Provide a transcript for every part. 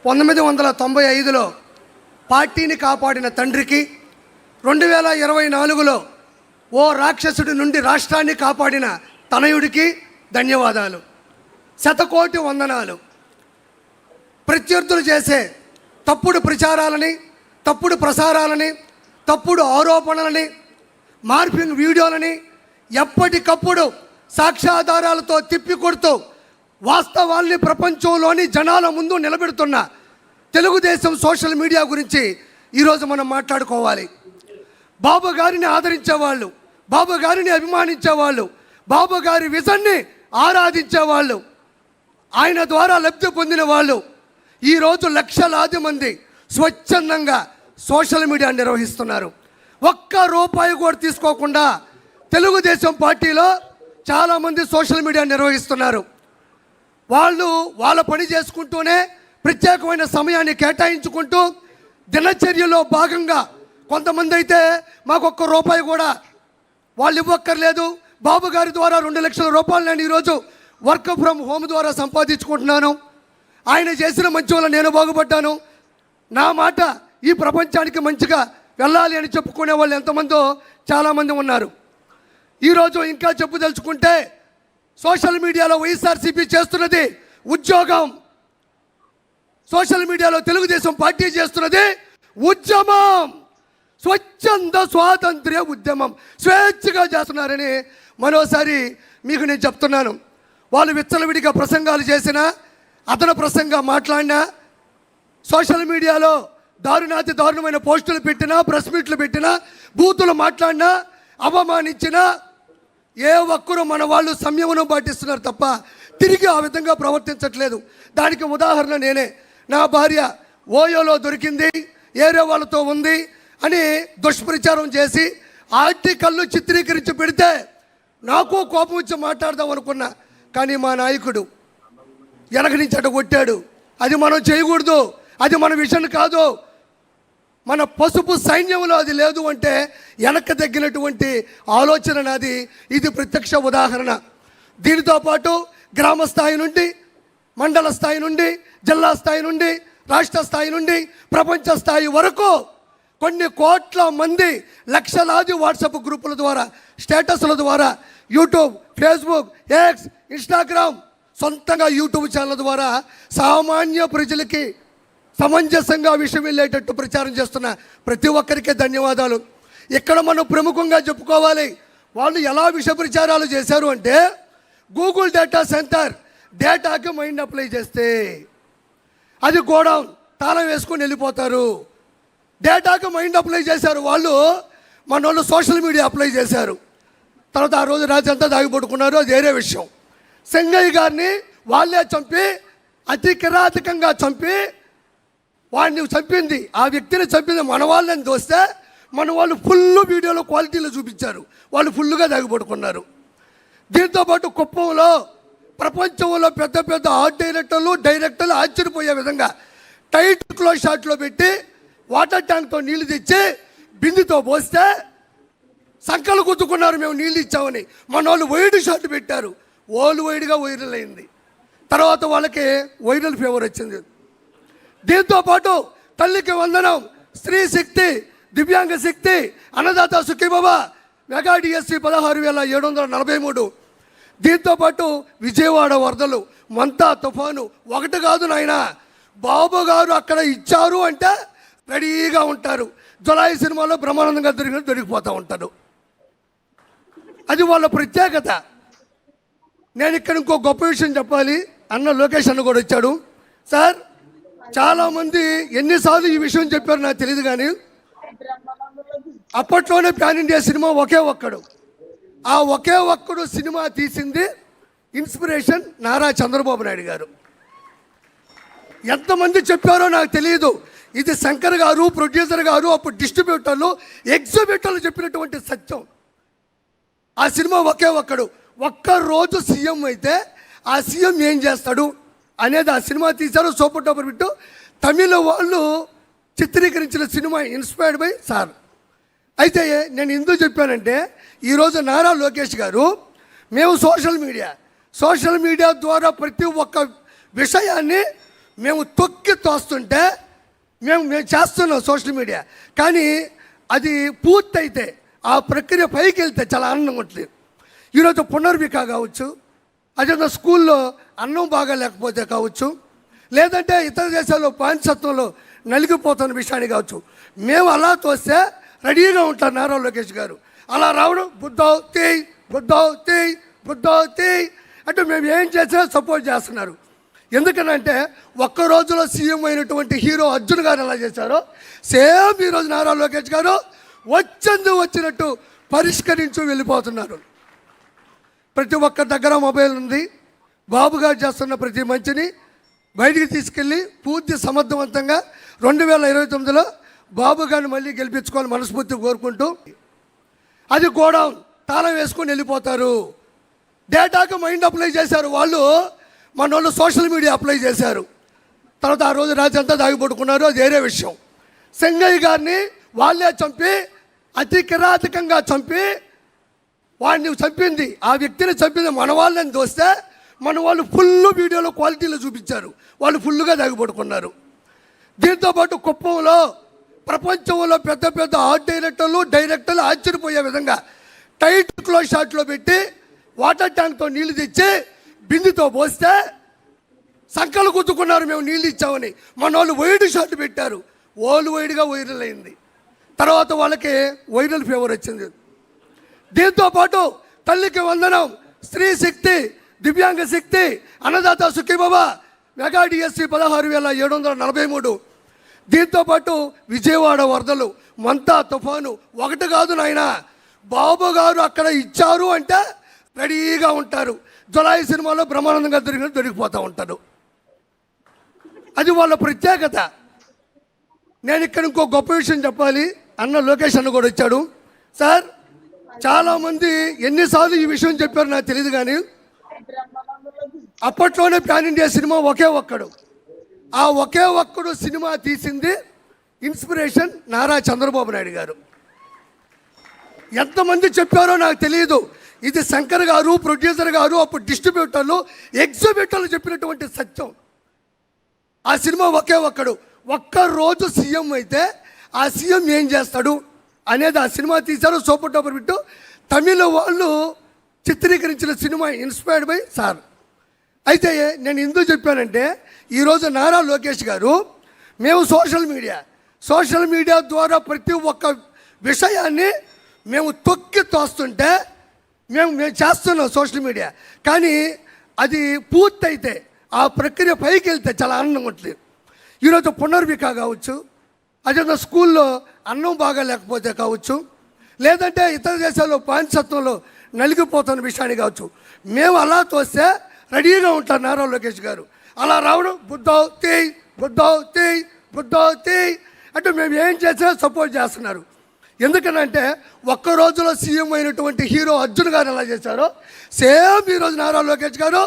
1995లో పార్టీని కాపాడిన తండ్రికి, 2024లో ఓ రాక్షసుడి నుండి రాష్ట్రాన్ని కాపాడిన తనయుడికి ధన్యవాదాలు, శతకోటి వందనాలు. ప్రత్యర్థులు చేసే తప్పుడు ప్రచారాలని, తప్పుడు ప్రసారాలని, తప్పుడు ఆరోపణలని, మార్ఫింగ్ వీడియోలని ఎప్పటికప్పుడు సాక్ష్యాధారాలతో తిప్పికొడుతూ వాస్తవాల్ని ప్రపంచంలోని జనాల ముందు నిలబెడుతున్న తెలుగుదేశం సోషల్ మీడియా గురించి ఈరోజు మనం మాట్లాడుకోవాలి. బాబు గారిని ఆదరించేవాళ్ళు, బాబు గారిని అభిమానించేవాళ్ళు, బాబు గారి విజన్ని ఆరాధించేవాళ్ళు, ఆయన ద్వారా లబ్ధి పొందిన వాళ్ళు ఈరోజు లక్షలాది మంది స్వచ్ఛందంగా సోషల్ మీడియా నిర్వహిస్తున్నారు. ఒక్క రూపాయి కూడా తీసుకోకుండా తెలుగుదేశం పార్టీలో చాలామంది సోషల్ మీడియా నిర్వహిస్తున్నారు. వాళ్ళు వాళ్ళ పని చేసుకుంటూనే ప్రత్యేకమైన సమయాన్ని కేటాయించుకుంటూ దినచర్యలో భాగంగా కొంతమంది అయితే మాకు ఒక్క రూపాయి కూడా వాళ్ళు ఇవ్వక్కర్లేదు, బాబు గారి ద్వారా 2 లక్షల రూపాయలు నేను ఈరోజు వర్క్ ఫ్రమ్ హోమ్ ద్వారా సంపాదించుకుంటున్నాను, ఆయన చేసిన మంచి వల్ల నేను బాగుపడ్డాను, నా మాట ఈ ప్రపంచానికి మంచిగా వెళ్ళాలి అని చెప్పుకునే వాళ్ళు ఎంతమందో చాలామంది ఉన్నారు. ఈరోజు ఇంకా చెప్పుదలుచుకుంటే సోషల్ మీడియాలో వైఎస్ఆర్సీపీ చేస్తున్నది ఉద్యోగం, సోషల్ మీడియాలో తెలుగుదేశం పార్టీ చేస్తున్నది ఉద్యమం, స్వచ్ఛంద స్వాతంత్ర్య ఉద్యమం, స్వేచ్ఛగా చేస్తున్నారని మరోసారి మీకు నేను చెప్తున్నాను. వాళ్ళు విచ్చలవిడిగా ప్రసంగాలు చేసినా, అతను ప్రసంగా మాట్లాడినా, సోషల్ మీడియాలో దారుణాతి దారుణమైన పోస్టులు పెట్టినా, ప్రెస్ మీట్లు పెట్టినా, బూతులు మాట్లాడినా, అవమానించినా ఏ ఒక్కరూ మన వాళ్ళు సంయమనం పాటిస్తున్నారు తప్ప తిరిగి ఆ విధంగా ప్రవర్తించట్లేదు. దానికి ఉదాహరణ నేనే. నా భార్య ఓయోలో దొరికింది, ఏరే వాళ్ళతో ఉంది అని దుష్ప్రచారం చేసి ఆర్టికల్లు చిత్రీకరించి పెడితే నాకు కోపం వచ్చి మాట్లాడదాం అనుకున్నా. కానీ మా నాయకుడు వెనక నుంచి అటు కొట్టాడు. అది మనం చేయకూడదు, అది మన విషయం కాదు, మన పసుపు సైన్యంలో అది లేదు అంటే వెనక్కి తగ్గినటువంటి ఆలోచన నాది. ఇది ప్రత్యక్ష ఉదాహరణ. దీనితో పాటు గ్రామ స్థాయి నుండి, మండల స్థాయి నుండి, జిల్లా స్థాయి నుండి, రాష్ట్ర స్థాయి నుండి, ప్రపంచ స్థాయి వరకు కొన్ని కోట్ల మంది లక్షలాది వాట్సాప్ గ్రూపుల ద్వారా, స్టేటస్ల ద్వారా, యూట్యూబ్, ఫేస్బుక్, ఎక్స్, ఇన్స్టాగ్రామ్, సొంతంగా యూట్యూబ్ ఛానల్ ద్వారా సామాన్య ప్రజలకి సమంజసంగా విషయం వెళ్ళేటట్టు ప్రచారం చేస్తున్న ప్రతి ఒక్కరికి ధన్యవాదాలు. ఇక్కడ మనం ప్రముఖంగా చెప్పుకోవాలి. వాళ్ళు ఎలా విష ప్రచారాలు చేశారు అంటే, గూగుల్ డేటా సెంటర్ డేటాకి మైండ్ అప్లై చేస్తే అది గోడౌన్ తాళం వేసుకొని వెళ్ళిపోతారు. డేటాకి మైండ్ అప్లై చేశారు వాళ్ళు, మన వాళ్ళు సోషల్ మీడియా అప్లై చేశారు. తర్వాత ఆ రోజు రాత్రి అంతా దాగిపడుకున్నారు, అది వేరే విషయం. సింగయ్య గారిని వాళ్ళే చంపి, అతి కిరాతకంగా చంపి, వాడిని చంపింది, ఆ వ్యక్తిని చంపింది మన వాళ్ళని దోస్తే మన వాళ్ళు ఫుల్ వీడియోలో క్వాలిటీలో చూపించారు, వాళ్ళు ఫుల్గా దాగిపడుకున్నారు. దీంతోపాటు కుప్పంలో ప్రపంచంలో పెద్ద పెద్ద ఆర్ట్ డైరెక్టర్లు ఆశ్చర్యపోయే విధంగా టైట్ క్లోజ్ షాట్లో పెట్టి వాటర్ ట్యాంక్తో నీళ్లు తెచ్చి బిందుతో పోస్తే సంకలు గుద్దుకున్నారు, మేము నీళ్ళు ఇచ్చామని. మన వాళ్ళు వైడ్ షాట్ పెట్టారు, ఓల్డ్ వైడ్గా వైరల్ అయింది. తర్వాత వాళ్ళకి వైరల్ ఫీవర్ వచ్చింది. దీంతోపాటు తల్లికి వందనం, స్త్రీ శక్తి, దివ్యాంగ శక్తి, అన్నదాత సుఖీబాబా, మెగా డిఎస్సి 16,743. దీంతోపాటు విజయవాడ వరదలు, మంతా తుఫాను, ఒకటి కాదు నాయన, బాబు గారు అక్కడ ఇచ్చారు అంటే రెడీగా ఉంటారు. జులై సినిమాలో బ్రహ్మానందంగా దొరికిపోతూ ఉంటారు. అది వాళ్ళ ప్రత్యేకత. నేను ఇక్కడ ఇంకో గొప్ప విషయం చెప్పాలి. అన్న లోకేష్ అన్న కూడా వచ్చాడు. సార్, చాలామంది ఎన్నిసార్లు ఈ విషయం చెప్పారు నాకు తెలియదు, కానీ అప్పట్లోనే ప్యాన్ ఇండియా సినిమా ఒకే ఒక్కడు, ఆ ఒకే ఒక్కడు సినిమా తీసింది ఇన్స్పిరేషన్ నారా చంద్రబాబు నాయుడు గారు. ఎంతమంది చెప్పారో నాకు తెలియదు. ఇది శంకర్ గారు, ప్రొడ్యూసర్ గారు, అప్పుడు డిస్ట్రిబ్యూటర్లు, ఎగ్జిబ్యూటర్లు చెప్పినటువంటి సత్యం. ఆ సినిమా ఒకే ఒక్కడు. ఒక్కరోజు సీఎం అయితే ఆ సీఎం ఏం చేస్తాడు అనేది ఆ సినిమా తీశారు. Super duper bit. తమిళ వాళ్ళు చిత్రీకరించిన సినిమా ఇన్స్పైర్డ్ బై సార్. అయితే నేను ఎందుకు చెప్పానంటే, ఈరోజు నారా లోకేష్ గారు, మేము సోషల్ మీడియా ద్వారా ప్రతి ఒక్క విషయాన్ని మేము తొక్కి తోస్తుంటే మేము చేస్తున్నాం సోషల్ మీడియా, కానీ అది పూర్తయితే ఆ ప్రక్రియ పైకి వెళ్తే చాలా ఆనందంగా ఉంటుంది. ఈరోజు పునర్విక కావచ్చు, అదే స్కూల్లో అన్నం బాగా లేకపోతే కావచ్చు, లేదంటే ఇతర దేశాల్లో బానిసత్వంలో నలిగిపోతున్న విషయాన్ని కావచ్చు, మేము అలా తోస్తే రెడీగా ఉంటారు నారా లోకేష్ గారు. అలా రావడం బుద్ధవ్ తేయ్ బుద్ధవ్ తేయ్ బుద్ధవ్ తేయ్ అంటే మేము ఏం చేసినా సపోర్ట్ చేస్తున్నారు. ఎందుకనంటే ఒక్క రోజులో సీఎం అయినటువంటి హీరో అర్జున్ గారు ఎలా చేశారో సేమ్ ఈరోజు నారా లోకేష్ గారు వచ్చినట్టు పరిష్కరించు వెళ్ళిపోతున్నారు. ప్రతి ఒక్కరి దగ్గర మొబైల్ ఉంది. బాబు గారు చేస్తున్న ప్రతి మంచిని బయటికి తీసుకెళ్ళి పూర్తి సమర్థవంతంగా 2029లో బాబు గారిని మళ్ళీ గెలిపించుకోవాలని మనస్ఫూర్తి కోరుకుంటూ, అది గోడౌన్ తాళం వేసుకొని వెళ్ళిపోతారు. డేటాకు మైండ్ అప్లై చేశారు వాళ్ళు, మన వాళ్ళు సోషల్ మీడియా అప్లై చేశారు. తర్వాత ఆ రోజు రాత్రి అంతా దాగిపడుకున్నారు, అది వేరే విషయం. సింగయ్య గారిని వాళ్ళే చంపి, అతి కిరాతకంగా చంపి, వాడిని చంపింది ఆ వ్యక్తిని చంపింది మన వాళ్ళని దోస్తే మన వాళ్ళు ఫుల్ వీడియోలో క్వాలిటీలో చూపించారు, వాళ్ళు ఫుల్గా దాగిపడుకున్నారు. దీంతోపాటు కుప్పంలో ప్రపంచంలో పెద్ద పెద్ద ఆర్ట్ డైరెక్టర్లు ఆశ్చర్యపోయే విధంగా టైట్ క్లోజ్ షాట్లో పెట్టి వాటర్ ట్యాంక్తో నీళ్లు తెచ్చి బిందుతో పోస్తే సంకలు గుద్దుకున్నారు, మేము నీళ్ళు ఇచ్చామని. మన వాళ్ళు వైడ్ షాట్ పెట్టారు, వైడ్గా వైరల్ అయింది. తర్వాత వాళ్ళకి వైరల్ ఫీవర్ వచ్చింది. దీంతోపాటు తల్లికి వందనం, స్త్రీ శక్తి, దివ్యాంగ శక్తి, అన్నదాత సుఖీబాబా, మెగా డిఎస్సి 16,743. దీంతోపాటు విజయవాడ వరదలు, మంతా తుఫాను, ఒకటి కాదు నాయన. బాబు గారు అక్కడ ఇచ్చారు అంటే రెడీగా ఉంటారు. జులై సినిమాలో బ్రహ్మానందంగా దొరికిపోతూ ఉంటారు. అది వాళ్ళ ప్రత్యేకత. నేను ఇక్కడ ఇంకో గొప్ప విషయం చెప్పాలి. అన్న లోకేష్ అన్న కూడా వచ్చాడు. సార్, చాలామంది ఎన్నిసార్లు ఈ విషయం చెప్పారు నాకు తెలియదు, కానీ అప్పట్లోనే ప్యాన్ ఇండియా సినిమా ఒకే ఒక్కడు. ఆ ఒకే ఒక్కడు సినిమా తీసింది ఇన్స్పిరేషన్ నారా చంద్రబాబు నాయుడు గారు. ఎంతమంది చెప్పారో నాకు తెలియదు. ఇది శంకర్ గారు, ప్రొడ్యూసర్ గారు, అప్పుడు డిస్ట్రిబ్యూటర్లు, ఎగ్జిబ్యూటర్లు చెప్పినటువంటి సత్యం. ఆ సినిమా ఒకే ఒక్కడు. ఒక్కరోజు సీఎం అయితే ఆ సీఎం ఏం చేస్తాడు అనేది ఆ సినిమా తీశారు. సూపర్ డూపర్ బిట్టు తమిళ వాళ్ళు చిత్రీకరించిన సినిమా ఇన్స్పైర్డ్ బై సార్. అయితే నేను ఎందుకు చెప్పానంటే, ఈరోజు నారా లోకేష్ గారు మేము సోషల్ మీడియా ద్వారా ప్రతి ఒక్క విషయాన్ని మేము తొక్కి తోస్తుంటే మేము చేస్తున్నాం సోషల్ మీడియా, కానీ అది పూర్తయితే ఆ ప్రక్రియ పైకి వెళ్తే చాలా ఆనందంగా ఉంటుంది. ఈరోజు పునర్విక కావచ్చు, అదే స్కూల్లో అన్నం బాగా లేకపోతే కావచ్చు, లేదంటే ఇతర దేశాల్లో బానిసత్వంలో నలిగిపోతున్న విషయాన్ని కావచ్చు, మేము అలా తోస్తే రెడీగా ఉంటారు నారా లోకేష్ గారు. అలా రావడం బుద్ధవ్ తేయ్ బుద్ధవ్ తేయ్ బుద్ధవ్ తేయ్ అంటే మేము ఏం చేసినా సపోర్ట్ చేస్తున్నారు. ఎందుకనంటే ఒక్క రోజులో సీఎం అయినటువంటి హీరో అర్జున్ గారు ఎలా చేశారో సేమ్ ఈరోజు నారా లోకేష్ గారు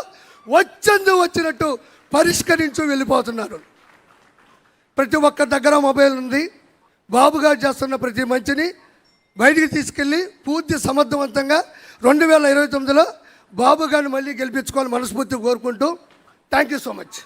వచ్చినట్టు పరిష్కరించు వెళ్ళిపోతున్నారు. ప్రతి ఒక్కరి దగ్గర మొబైల్ ఉంది. బాబు గారు చేస్తున్న ప్రతి మంచిని బయటికి తీసుకెళ్ళి పూర్తి సమర్థవంతంగా 2029లో బాబు గారిని మళ్ళీ గెలిపించుకోవాలని మనస్ఫూర్తి కోరుకుంటూ, థ్యాంక్ యూ సో మచ్.